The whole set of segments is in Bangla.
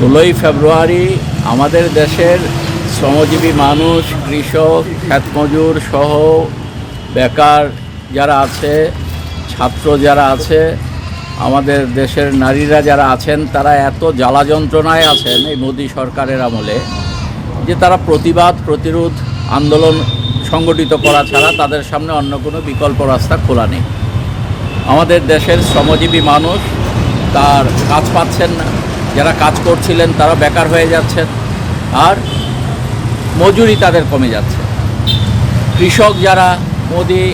16ই ফেব্রুয়ারি আমাদের দেশের শ্রমজীবী মানুষ, কৃষক, ক্ষেতমজুর সহ বেকার যারা আছে, ছাত্র যারা আছে, আমাদের দেশের নারীরা যারা আছেন, তারা এত জ্বালা যন্ত্রণায় আছেন এই মোদী সরকারের আমলে যে তারা প্রতিবাদ, প্রতিরোধ, আন্দোলন সংগঠিত করা ছাড়া তাদের সামনে অন্য কোনো বিকল্প রাস্তা খোলা নেই। আমাদের দেশের শ্রমজীবী মানুষ তার কাজ পাচ্ছেন না, যারা কাজ করছিলেন তারা বেকার হয়ে যাচ্ছেন, আর মজুরি তাদের কমে যাচ্ছে। কৃষক যারা মোদী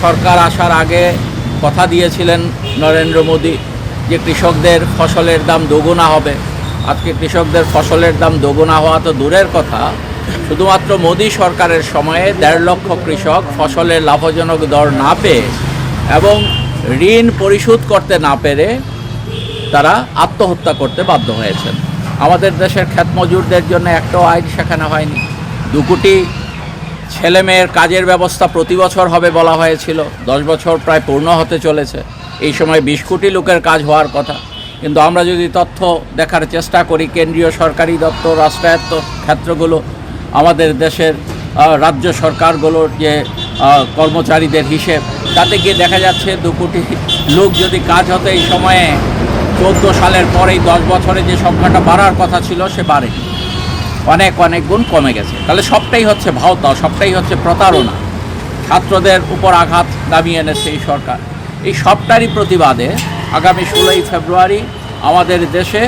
সরকার আসার আগে কথা দিয়েছিলেন নরেন্দ্র মোদী যে কৃষকদের ফসলের দাম দুগুনা হবে, আজকে কৃষকদের ফসলের দাম দুগুনা হওয়া তো দূরের কথা, শুধুমাত্র মোদী সরকারের সময়ে 1.5 লক্ষ কৃষক ফসলের লাভজনক দর না পেয়ে এবং ঋণ পরিশোধ করতে না পেরে তারা আত্মহত্যা করতে বাধ্য হয়েছেন। আমাদের দেশের ক্ষেতমজুরদের জন্য একটাও আইন শেখানো হয়নি। 2 কোটি ছেলে মেয়ের কাজের ব্যবস্থা প্রতি বছর হবে বলা হয়েছিল, 10 বছর প্রায় পূর্ণ হতে চলেছে। এই সময় 20 কোটি লোকের কাজ হওয়ার কথা, কিন্তু আমরা যদি তথ্য দেখার চেষ্টা করি, কেন্দ্রীয় সরকারি দপ্তর, রাষ্ট্রায়ত্ত ক্ষেত্রগুলো, আমাদের দেশের রাজ্য সরকারগুলোর যে কর্মচারীদের হিসেব, তাতে গিয়ে দেখা যাচ্ছে 2 কোটি লোক যদি কাজ হতো এই সময়ে 14 সালের পরেই 10 বছরে যে সংখ্যাটা বাড়ার কথা ছিল সে বাড়েনি, অনেক গুণ কমে গেছে। তাহলে সবটাই হচ্ছে ভাওতা, সবটাই হচ্ছে প্রতারণা, ছাত্রদের উপর আঘাত নামিয়ে এনেছে এই সরকার। এই সবটারই প্রতিবাদে আগামী 16ই ফেব্রুয়ারি আমাদের দেশে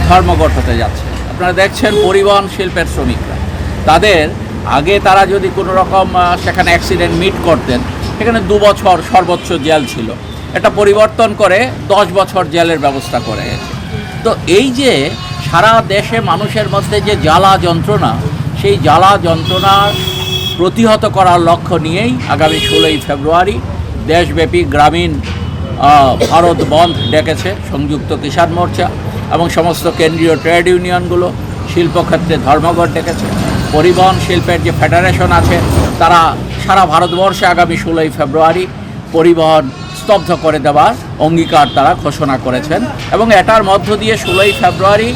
ধর্মঘট হতে যাচ্ছে। আপনারা দেখছেন পরিবহন শিল্পের শ্রমিকরা, তাদের আগে তারা যদি কোনো রকম সেখানে অ্যাক্সিডেন্ট মিট করতেন, সেখানে 2 বছর সর্বোচ্চ জেল ছিল, এটা পরিবর্তন করে 10 বছর জেলের ব্যবস্থা করে গেছে। তো এই যে সারা দেশে মানুষের মধ্যে যে জ্বালা যন্ত্রণা, সেই জ্বালা যন্ত্রণার প্রতিহত করার লক্ষ্য নিয়েই আগামী 16ই ফেব্রুয়ারি দেশব্যাপী গ্রামীণ ভারত বন্ধ ডেকেছে সংযুক্ত কিষাণ মোর্চা এবং সমস্ত কেন্দ্রীয় ট্রেড ইউনিয়নগুলো। শিল্পক্ষেত্রে ধর্মঘট ডেকেছে। পরিবহন শিল্পের যে ফেডারেশন আছে, তারা সারা ভারতবর্ষে আগামী 16ই ফেব্রুয়ারি পরিবহন স্তব্ধ করে দেওয়ার অঙ্গীকার তারা ঘোষণা করেছেন। এবং এটার মধ্য দিয়ে 16ই ফেব্রুয়ারি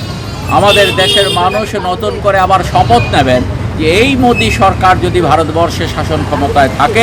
আমাদের দেশের মানুষ নতুন করে আবার শপথ নেবেন যে এই মোদী সরকার যদি ভারতবর্ষে শাসন ক্ষমতায় থাকে